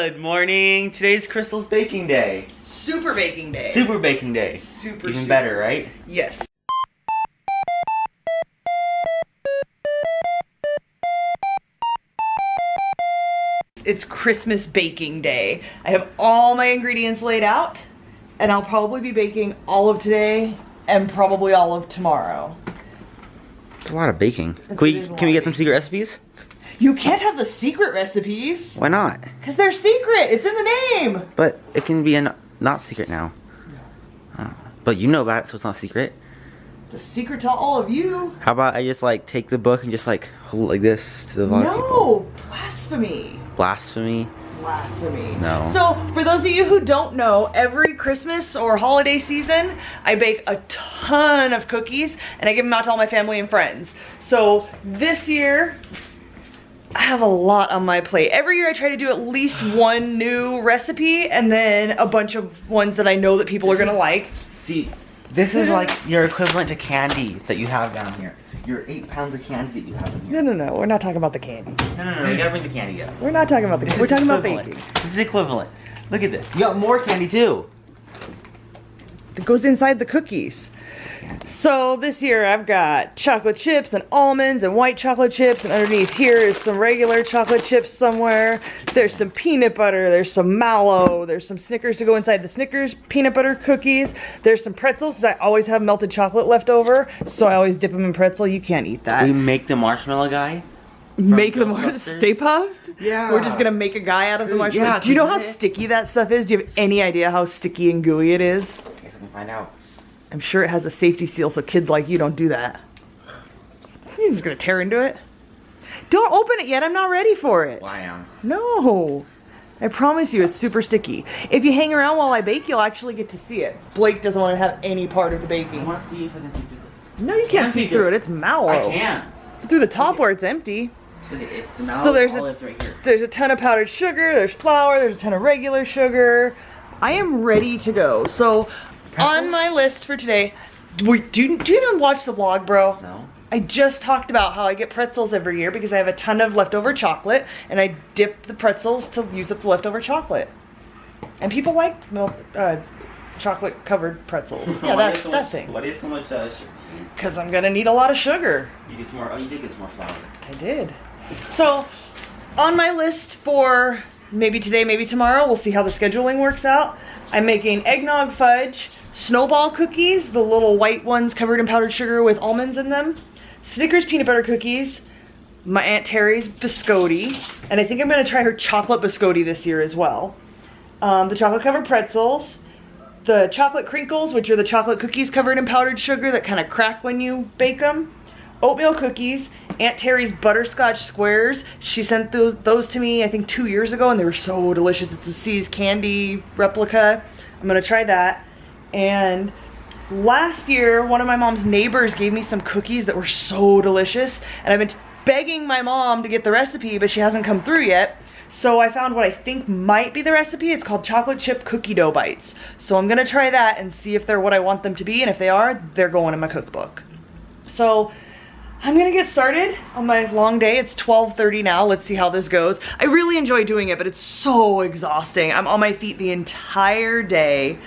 Good morning. Today's Crystal's baking day. Super baking day. Super baking day. Even better, right? Yes. It's Christmas baking day. I have all my ingredients laid out, and I'll probably be baking all of today and probably all of tomorrow. It's a lot of baking. Can we get some secret recipes? You can't have the secret recipes. Why not? Because they're secret. It's in the name. But it can be not secret now. No. But you know about it, so it's not secret. It's a secret to all of you. How about I just like take the book and just like hold it like this to the vlog people? No, blasphemy. Blasphemy? Blasphemy. No. So, for those of you who don't know, every Christmas or holiday season, I bake a ton of cookies and I give them out to all my family and friends. So, this year, I have a lot on my plate. Every year I try to do at least one new recipe and then a bunch of ones that I know that people are gonna like. See, this is like your equivalent to candy that you have down here. Your 8 pounds of candy that you have in here. No, we're not talking about the candy. No, you gotta bring the candy up. We're not talking about the candy. We're talking about baking. This is equivalent. Look at this. You got more candy too. It goes inside the cookies. So this year I've got chocolate chips and almonds and white chocolate chips, and underneath here is some regular chocolate chips somewhere. There's some peanut butter, there's some mallow, there's some Snickers to go inside the Snickers peanut butter cookies. There's some pretzels because I always have melted chocolate left over, so I always dip them in pretzel. You can't eat that. We make the marshmallow guy. Make them Stay Puft? Yeah. We're just gonna make a guy out of the marshmallow. Yeah, do you know how sticky that stuff is? Do you have any idea how sticky and gooey it is? I guess I can find out. I'm sure it has a safety seal so kids like you don't do that. You're just gonna tear into it? Don't open it yet, I'm not ready for it. Well, I am. No. I promise you it's super sticky. If you hang around while I bake, you'll actually get to see it. Blake doesn't want to have any part of the baking. I want to see if I can see through this. No, you can't see through it. It's mallow. I can. Through the top where it's empty. It's So there's right here. there's a ton of powdered sugar, there's flour, there's a ton of regular sugar. I am ready to go. So on my list for today, do you even watch the vlog, bro? No. I just talked about how I get pretzels every year because I have a ton of leftover chocolate and I dip the pretzels to use up the leftover chocolate. And people like chocolate covered pretzels. Yeah, that thing. Why do you have so much sugar? Because I'm gonna need a lot of sugar. You get some more. Oh, you did get some more flour. I did. So, on my list for maybe today, maybe tomorrow, we'll see how the scheduling works out. I'm making eggnog fudge, snowball cookies, the little white ones covered in powdered sugar with almonds in them, Snickers peanut butter cookies, my Aunt Terry's biscotti, and I think I'm going to try her chocolate biscotti this year as well. The chocolate covered pretzels, the chocolate crinkles, which are the chocolate cookies covered in powdered sugar that kind of crack when you bake them, oatmeal cookies, Aunt Terry's butterscotch squares. She sent those to me I think 2 years ago and they were so delicious. It's a See's candy replica. I'm gonna try that. And last year one of my mom's neighbors gave me some cookies that were so delicious and I've been begging my mom to get the recipe but she hasn't come through yet. So I found what I think might be the recipe. It's called chocolate chip cookie dough bites. So I'm gonna try that and see if they're what I want them to be, and if they are, they're going in my cookbook. So I'm gonna get started on my long day. It's 12:30 now. Let's see how this goes. I really enjoy doing it, but it's so exhausting. I'm on my feet the entire day.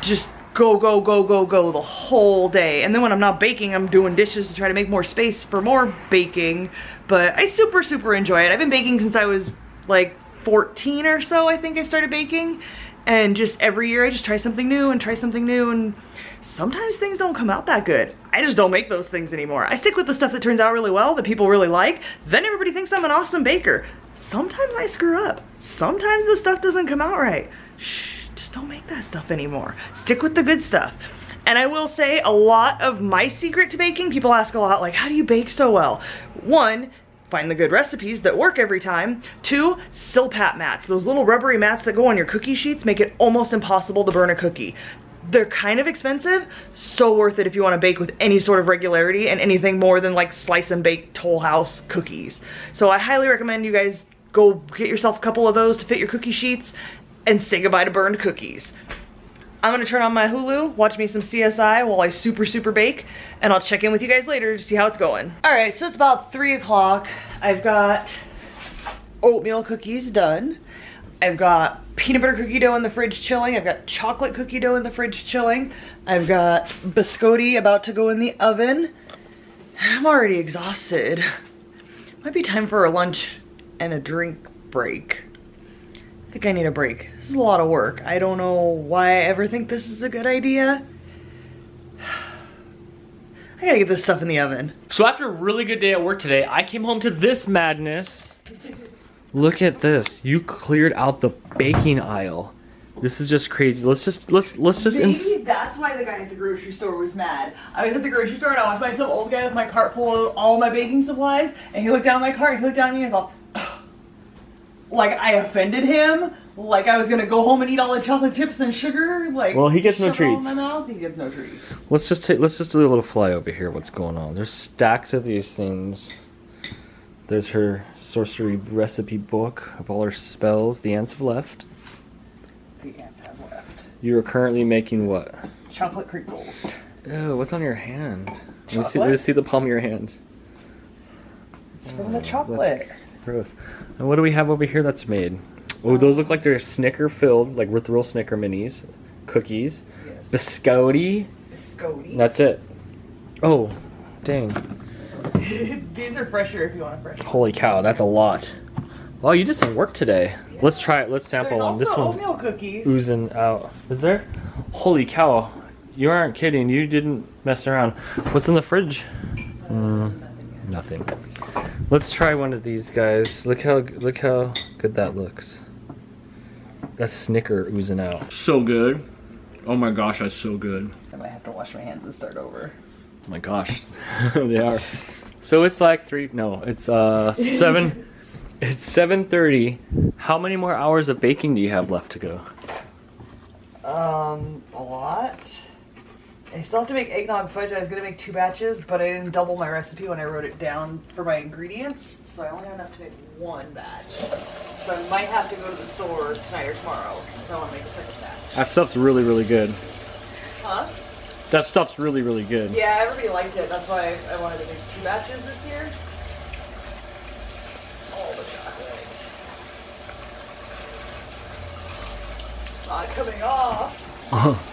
Just go the whole day. And then when I'm not baking, I'm doing dishes to try to make more space for more baking. But I super enjoy it. I've been baking since I was like 14 or so, I think I started baking. And just every year I just try something new and sometimes things don't come out that good. I just don't make those things anymore. I stick with the stuff that turns out really well, that people really like. Then everybody thinks I'm an awesome baker. Sometimes I screw up. Sometimes the stuff doesn't come out right. Shh, just don't make that stuff anymore. Stick with the good stuff. And I will say a lot of my secret to baking, people ask a lot like, how do you bake so well? One, find the good recipes that work every time. 2, Silpat mats. Those little rubbery mats that go on your cookie sheets make it almost impossible to burn a cookie. They're kind of expensive, so worth it if you want to bake with any sort of regularity and anything more than like slice and bake Toll House cookies. So I highly recommend you guys go get yourself a couple of those to fit your cookie sheets and say goodbye to burned cookies. I'm gonna turn on my Hulu, watch me some CSI while I super bake, and I'll check in with you guys later to see how it's going. All right, so it's about 3 o'clock. I've got oatmeal cookies done. I've got peanut butter cookie dough in the fridge chilling. I've got chocolate cookie dough in the fridge chilling. I've got biscotti about to go in the oven. I'm already exhausted. Might be time for a lunch and a drink break. I think I need a break. This is a lot of work. I don't know why I ever think this is a good idea. I gotta get this stuff in the oven. So after a really good day at work today, I came home to this madness. Look at this. You cleared out the baking aisle. This is just crazy. Let's just Maybe that's why the guy at the grocery store was mad. I was at the grocery store and I watched by some old guy with my cart full of all my baking supplies, and he looked down at my cart, he looked down at me and he was all, like I offended him, like I was gonna go home and eat all the chocolate chips and sugar. Like, well, he gets no shove it all in treats. my mouth. He gets no treats. Let's just do a little flyover here. What's going on? There's stacks of these things. There's her sorcery recipe book of all her spells. The ants have left. The ants have left. You are currently making what? Chocolate crinkles. Oh, what's on your hand? Chocolate? Let me see the palm of your hand. It's from the chocolate. Gross. And what do we have over here that's made? Oh, those look like they're Snicker filled, like with real Snicker minis. Cookies. Yes. Biscotti. Biscotti. That's it. Oh, dang. These are fresher if you want a fresh. Holy cow, that's a lot. Wow, you did some work today. Yeah. Let's try it. Let's sample There's one. This also one's oatmeal cookies. oozing out. Is there? Holy cow. You aren't kidding. You didn't mess around. What's in the fridge? Nothing. Let's try one of these guys. Look how good that looks. That's Snicker oozing out. So good. Oh my gosh, that's so good. I might have to wash my hands and start over. Oh my gosh. They are. So it's like it's 7. It's 7:30. How many more hours of baking do you have left to go? A lot. I still have to make eggnog fudge. I was gonna make 2 batches, but I didn't double my recipe when I wrote it down for my ingredients, so I only have enough to make 1 batch. So I might have to go to the store tonight or tomorrow if I want to make a second batch. That stuff's really, really good. Huh? That stuff's really, really good. Yeah, everybody liked it. That's why I wanted to make 2 batches this year. All the chocolate. It's not coming off.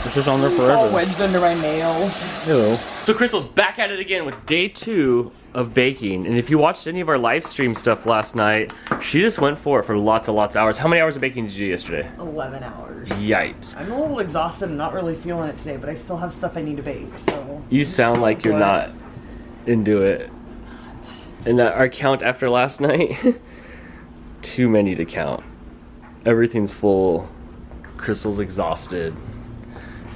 It's just on there It's forever. all wedged under my nails. Ew. So Crystal's back at it again with day 2 of baking. And if you watched any of our live stream stuff last night, she just went for it for lots and lots of hours. How many hours of baking did you do yesterday? 11 hours. Yipes. I'm a little exhausted and not really feeling it today, but I still have stuff I need to bake, so... You sound like you're not into it. And our count after last night? Too many to count. Everything's full. Crystal's exhausted.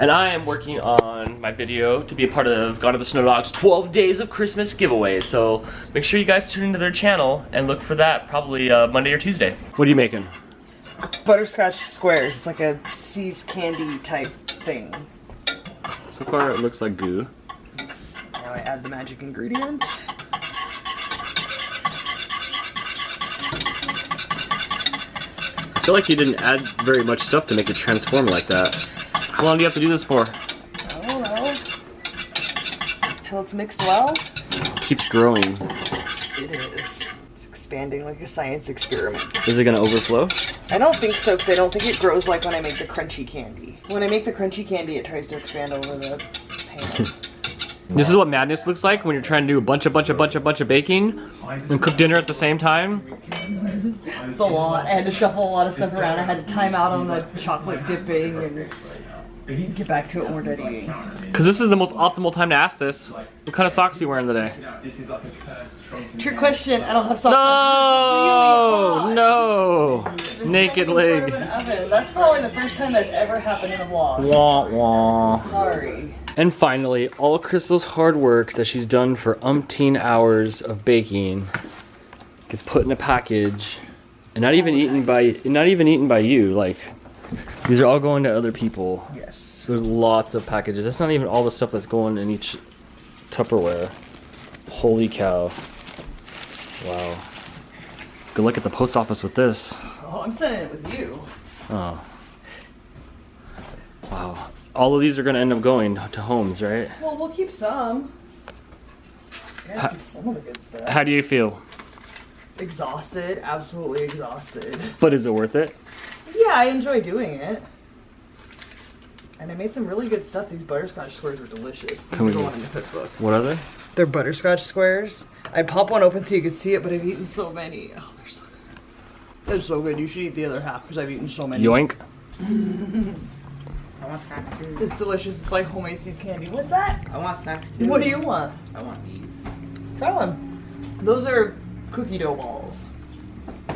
And I am working on my video to be a part of God of the Snow Dogs 12 Days of Christmas giveaway. So make sure you guys tune into their channel and look for that probably Monday or Tuesday. What are you making? Butterscotch squares. It's like a See's candy type thing. So far it looks like goo. Now I add the magic ingredient. I feel like you didn't add very much stuff to make it transform like that. How long do you have to do this for? I don't know. Until it's mixed well. Keeps growing. It is. It's expanding like a science experiment. Is it gonna overflow? I don't think so, because I don't think it grows like when I make the crunchy candy. When I make the crunchy candy, it tries to expand over the pan. This is what madness looks like when you're trying to do a bunch of baking and cook dinner at the same time. It's a lot. I had to shuffle a lot of stuff around. I had to time out on the chocolate dipping and get back to it when we're done eating. Because this is the most optimal time to ask this. What kind of socks are you wearing today? Trick question. I don't have socks. No, no. This Naked is in front leg. of an oven. That's probably the first time that's ever happened in a vlog. Wah, wah. Sorry. And finally, all Crystal's hard work that she's done for umpteen hours of baking gets put in a package and not even eaten by you. Like, these are all going to other people. Yes. There's lots of packages. That's not even all the stuff that's going in each Tupperware. Holy cow. Wow. Good luck at the post office with this. Oh, I'm sending it with you. Oh. Wow. All of these are going to end up going to homes, right? Well, we'll keep some. Gotta keep some of the good stuff. How do you feel? exhausted, absolutely exhausted. But is it worth it? Yeah, I enjoy doing it. And I made some really good stuff. These butterscotch squares are delicious. These are going in the cookbook. What are they? They're butterscotch squares. I'd pop one open so you could see it, but I've eaten so many. Oh, they're so good. They're so good. You should eat the other half because I've eaten so many. Yoink. I want snacks too. It's delicious. It's like homemade seeds candy. What's that? I want snacks too. What do you want? I want these. Try one. Those are cookie dough balls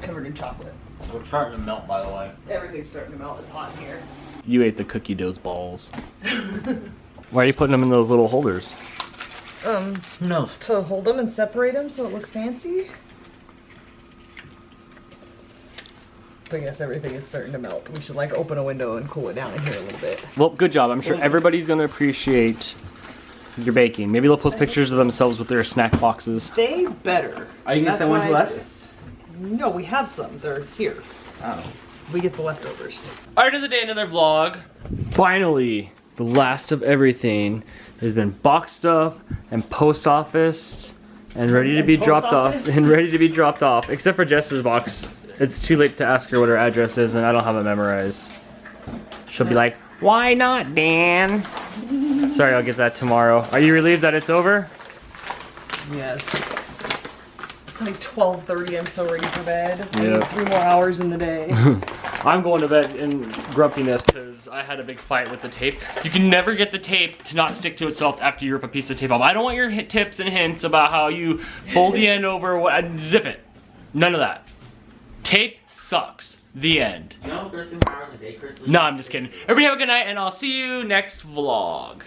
covered in chocolate. We're starting to melt, by the way. Everything's starting to melt. It's hot in here. You ate the cookie dough's balls. Why are you putting them in those little holders? No. To hold them and separate them so it looks fancy. But yes, everything is starting to melt. We should like open a window and cool it down in here a little bit. Well, good job. I'm sure everybody's gonna appreciate your baking. Maybe they'll post pictures of themselves with their snack boxes. They better. Are you gonna send one to us? No, we have some. They're here. Oh. We get the leftovers. Art of the day, another vlog. Finally, the last of everything has been boxed up and post officed and ready to be dropped off. And ready to be dropped off, except for Jess's box. It's too late to ask her what her address is, and I don't have it memorized. She'll be like, "Why not, Dan?" Sorry, I'll get that tomorrow. Are you relieved that it's over? Yes. It's like 12:30. I'm so ready for bed. I Yeah. need 3 more hours in the day. I'm going to bed in grumpiness because I had a big fight with the tape. You can never get the tape to not stick to itself after you rip a piece of tape off. I don't want your tips and hints about how you fold the end over, zip it. None of that. Tape sucks. The end. You know, there's 2 hours a day, Chris. No, I'm just kidding. Everybody have a good night, and I'll see you next vlog.